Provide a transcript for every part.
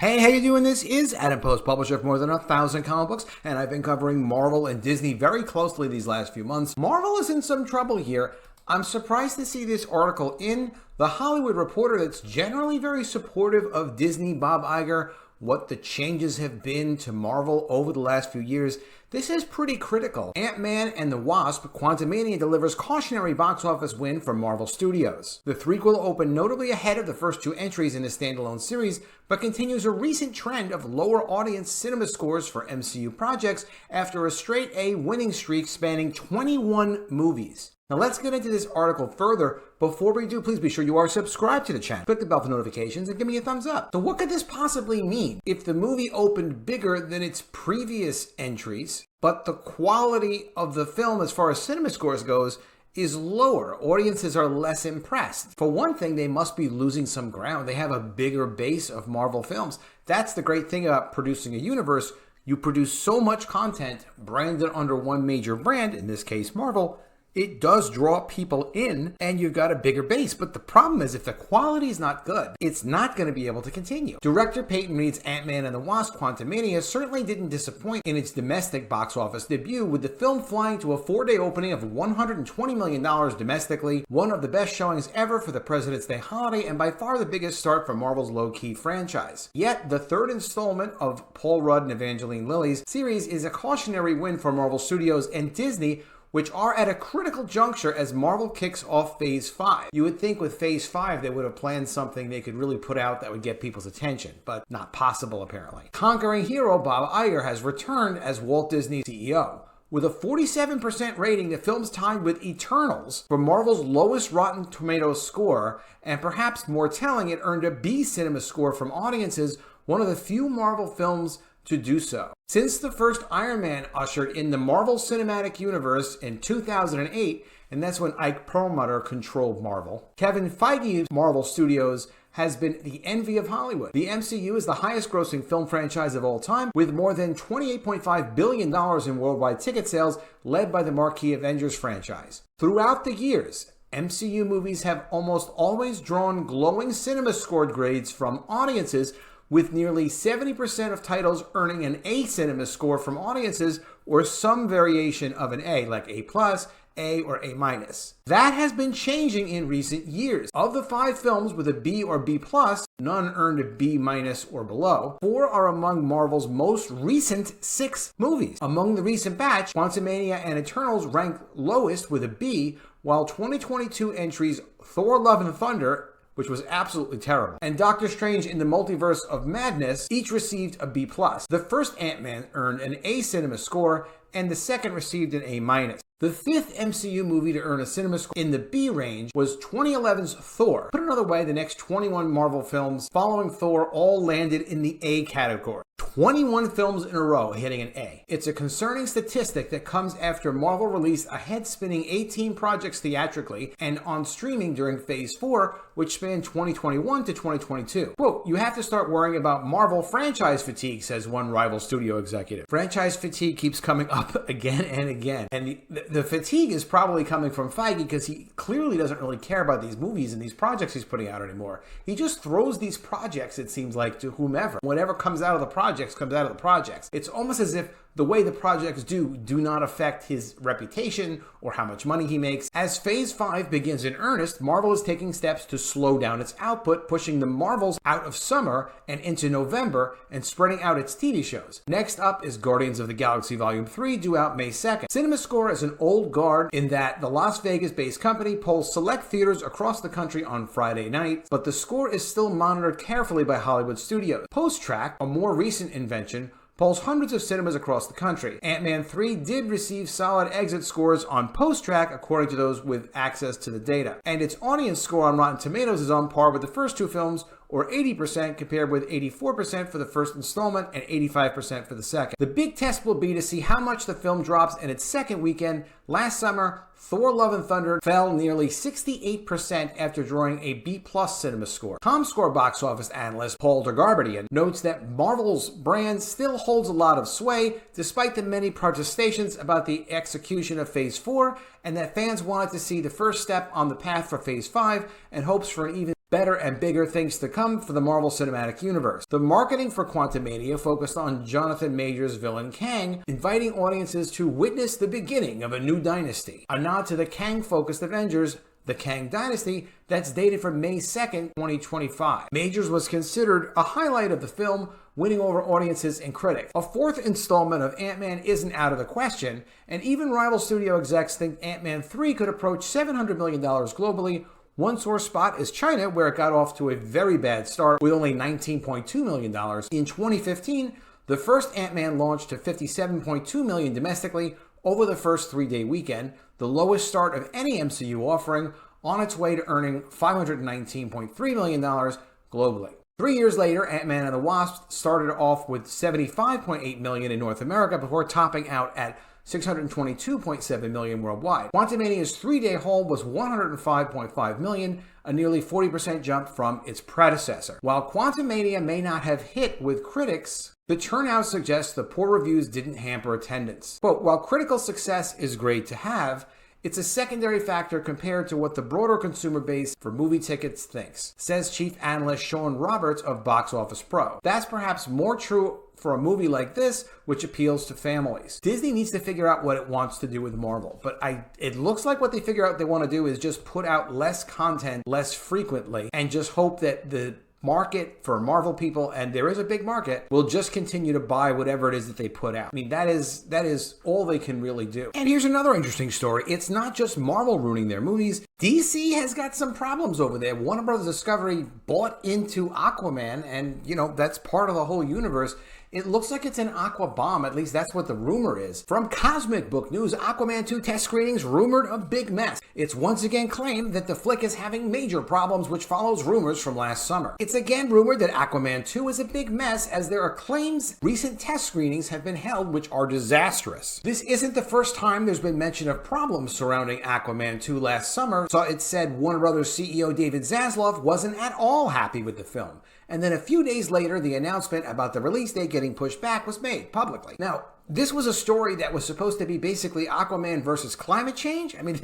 Hey, how you doing? This is Adam Post, publisher of more than 1,000 comic books, and I've been covering Marvel and Disney very closely these last few months. Marvel is in some trouble here. I'm surprised to see this article in The Hollywood Reporter that's generally very supportive of Disney, Bob Iger, what the changes have been to Marvel over the last few years. This is pretty critical. Ant-Man and the Wasp: Quantumania delivers cautionary box office win for Marvel Studios. The threequel opened notably ahead of the first two entries in the standalone series, but continues a recent trend of lower audience cinema scores for MCU projects after a straight A winning streak spanning 21 movies. Now let's get into this article further. Before we do, please be sure you are subscribed to the channel. Click the bell for notifications and give me a thumbs up. So what could this possibly mean? If the movie opened bigger than its previous entries, but the quality of the film as far as cinema scores goes is lower, audiences are less impressed. For one thing, they must be losing some ground. They have a bigger base of Marvel films. That's the great thing about producing a universe. You produce so much content branded under one major brand, in this case Marvel. It does draw people in and you've got a bigger base. But the problem is if the quality is not good, it's not going to be able to continue. Director Peyton Reed's Ant-Man and the Wasp: Quantumania certainly didn't disappoint in its domestic box office debut, with the film flying to a 4-day opening of $120 million domestically, one of the best showings ever for the President's Day holiday and by far the biggest start for Marvel's low-key franchise. Yet, the third installment of Paul Rudd-Evangeline Lilly's series is a cautionary win for Marvel Studios and Disney, which are at a critical juncture as Marvel kicks off Phase 5. You would think with Phase 5 they would have planned something they could really put out that would get people's attention, but not possible apparently. Conquering hero Bob Iger has returned as Walt Disney CEO. With a 47% rating, the film's tied with Eternals for Marvel's lowest Rotten Tomatoes score, and perhaps more telling, it earned a B CinemaScore from audiences, one of the few Marvel films to do so. Since the first Iron Man ushered in the Marvel Cinematic Universe in 2008, and that's when Ike Perlmutter controlled Marvel, Kevin Feige's Marvel Studios has been the envy of Hollywood. The MCU is the highest grossing film franchise of all time, with more than $28.5 billion in worldwide ticket sales, led by the marquee Avengers franchise. Throughout the years, MCU movies have almost always drawn glowing cinema-scored grades from audiences, with nearly 70% of titles earning an A CinemaScore from audiences or some variation of an A, like A+, A, or A-. That has been changing in recent years. Of the 5 films with a B or B+, none earned a B- or below. 4 are among Marvel's most recent 6 movies. Among the recent batch, Quantumania and Eternals ranked lowest with a B, while 2022 entries Thor: Love and Thunder, which was absolutely terrible, and Doctor Strange in the Multiverse of Madness each received a B+. The first Ant-Man earned an A CinemaScore, and the second received an A-. The 5th MCU movie to earn a CinemaScore in the B range was 2011's Thor. Put another way, the next 21 Marvel films following Thor all landed in the A category. 21 films in a row hitting an A. It's a concerning statistic that comes after Marvel released a head-spinning 18 projects theatrically and on streaming during Phase 4, which spanned 2021 to 2022. Quote, "You have to start worrying about Marvel franchise fatigue," says one rival studio executive. Franchise fatigue keeps coming up again and again. And the fatigue is probably coming from Feige because he clearly doesn't really care about these movies and these projects he's putting out anymore. He just throws these projects, it seems like, to whomever. Whatever comes out of the projects comes out of the projects. It's almost as if the way the projects do not affect his reputation or how much money he makes. As Phase 5 begins in earnest, Marvel is taking steps to slow down its output, pushing the Marvels out of summer and into November and spreading out its TV shows. Next up is Guardians of the Galaxy Volume 3, due out May 2nd. CinemaScore is an old guard in that the Las Vegas-based company polls select theaters across the country on Friday night, but the score is still monitored carefully by Hollywood studios. PostTrack, a more recent invention, polls hundreds of cinemas across the country. Ant-Man 3 did receive solid exit scores on PostTrack, according to those with access to the data. And its audience score on Rotten Tomatoes is on par with the first 2 films, or 80%, compared with 84% for the first installment and 85% for the second. The big test will be to see how much the film drops in its second weekend. Last summer, Thor: Love and Thunder fell nearly 68% after drawing a B+ CinemaScore. ComScore box office analyst Paul Rudd-Evangeline notes that Marvel's brand still holds a lot of sway despite the many protestations about the execution of Phase 4, and that fans wanted to see the first step on the path for Phase 5 and hopes for an even better and bigger things to come for the Marvel Cinematic Universe. The marketing for Quantumania focused on Jonathan Majors' villain Kang, inviting audiences to witness the beginning of a new dynasty. A nod to the Kang-focused Avengers, the Kang Dynasty, that's dated for May 2nd, 2025. Majors was considered a highlight of the film, winning over audiences and critics. A fourth installment of Ant-Man isn't out of the question, and even rival studio execs think Ant-Man 3 could approach $700 million globally. One sore spot is China, where it got off to a very bad start with only $19.2 million. In 2015, the first Ant-Man launched to $57.2 million domestically over the first 3-day weekend, the lowest start of any MCU offering, on its way to earning $519.3 million globally. 3 years later, Ant-Man and the Wasp started off with $75.8 million in North America before topping out at $622.7 million worldwide. Quantumania's 3-day haul was $105.5 million, a nearly 40% jump from its predecessor. While Quantumania may not have hit with critics, the turnout suggests the poor reviews didn't hamper attendance. Quote, while critical success is great to have, it's a secondary factor compared to what the broader consumer base for movie tickets thinks, says chief analyst Sean Roberts of Box Office Pro. That's perhaps more true for a movie like this, which appeals to families. Disney needs to figure out what it wants to do with Marvel, but it looks like what they figure out they want to do is just put out less content less frequently and just hope that the market for Marvel people, and there is a big market, will just continue to buy whatever it is that they put out. I mean, that is all they can really do. And here's another interesting story. It's not just Marvel ruining their movies. DC has got some problems over there. Warner Bros. Discovery bought into AQUAMAN, and, you know, that's part of the whole universe. It looks like it's an Aqua bomb, at least that's what the rumor is. From Cosmic Book News, Aquaman 2 test screenings rumored a big mess. It's once again claimed that the flick is having major problems, which follows rumors from last summer. It's again rumored that Aquaman 2 is a big mess, as there are claims recent test screenings have been held which are disastrous. This isn't the first time there's been mention of problems surrounding Aquaman 2 last summer, so it said Warner Bros. CEO David Zaslav wasn't at all happy with the film. And then a few days later, the announcement about the release date getting pushed back was made publicly. Now, this was a story that was supposed to be basically Aquaman versus climate change. I mean,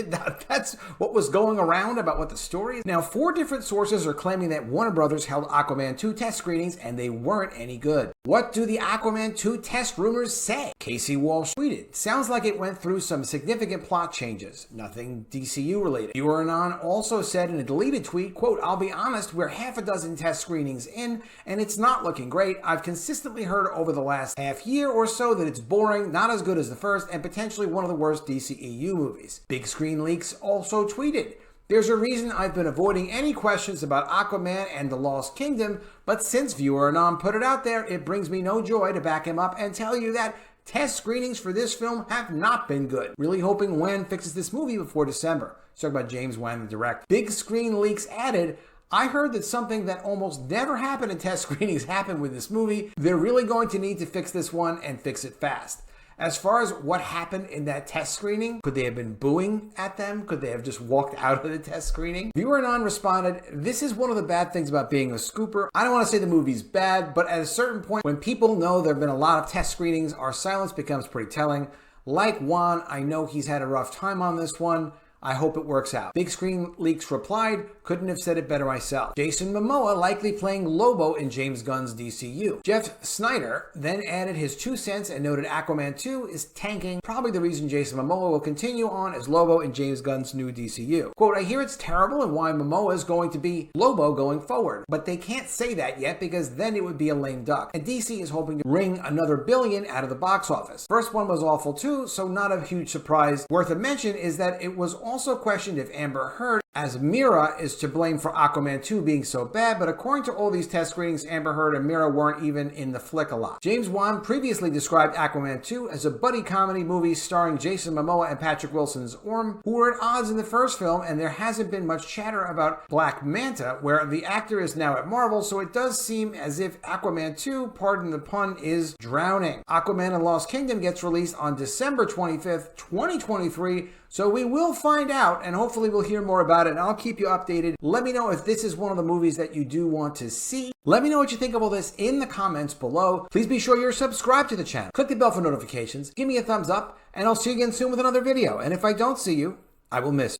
that's what was going around about what the story is. Now, 4 different sources are claiming that Warner Brothers held Aquaman 2 test screenings and they weren't any good. What do the Aquaman 2 test rumors say? Casey Walsh tweeted, sounds like it went through some significant plot changes. Nothing DCU related. Viewer Anon also said in a deleted tweet, quote, I'll be honest, we're half a dozen test screenings in and it's not looking great. I've consistently heard over the last half year or so that it's boring, not as good as the first, and potentially one of the worst DCEU movies. Big Screen Leaks also tweeted, there's a reason I've been avoiding any questions about Aquaman and the Lost Kingdom, but since Viewer Anon put it out there, it brings me no joy to back him up and tell you that test screenings for this film have not been good. Really hoping Wan fixes this movie before December. Let's talk about James Wan, the director. Big Screen Leaks added, I heard that something that almost never happened in test screenings happened with this movie. They're really going to need to fix this one and fix it fast. As far as what happened in that test screening, could they have been booing at them? Could they have just walked out of the test screening? Viewer Anon responded, this is one of the bad things about being a scooper. I don't want to say the movie's bad, but at a certain point, when people know there have been a lot of test screenings, our silence becomes pretty telling. Like Juan, I know he's had a rough time on this one. I hope it works out. Big Screen Leaks replied, couldn't have said it better myself. Jason Momoa likely playing Lobo in James Gunn's DCU. Jeff Snyder then added his 2 cents and noted Aquaman 2 is tanking, probably the reason Jason Momoa will continue on as Lobo in James Gunn's new DCU. Quote, I hear it's terrible and why Momoa is going to be Lobo going forward, but they can't say that yet because then it would be a lame duck. And DC is hoping to wring another $1 billion out of the box office. First one was awful too, so not a huge surprise. Worth a mention is that it was also questioned if Amber Heard as Mira is to blame for Aquaman 2 being so bad, but according to all these test screenings, Amber Heard and Mira weren't even in the flick a lot. James Wan previously described Aquaman 2 as a buddy comedy movie starring Jason Momoa and Patrick Wilson's Orm, who were at odds in the first film, and there hasn't been much chatter about Black Manta, where the actor is now at Marvel, so it does seem as if Aquaman 2, pardon the pun, is drowning. Aquaman and Lost Kingdom gets released on December 25th, 2023, so we will find out, and hopefully we'll hear more about it, and I'll keep you updated. Let me know if this is one of the movies that you do want to see. Let me know what you think of all this in the comments below. Please be sure you're subscribed to the channel. Click the bell for notifications. Give me a thumbs up, and I'll see you again soon with another video. And if I don't see you, I will miss you.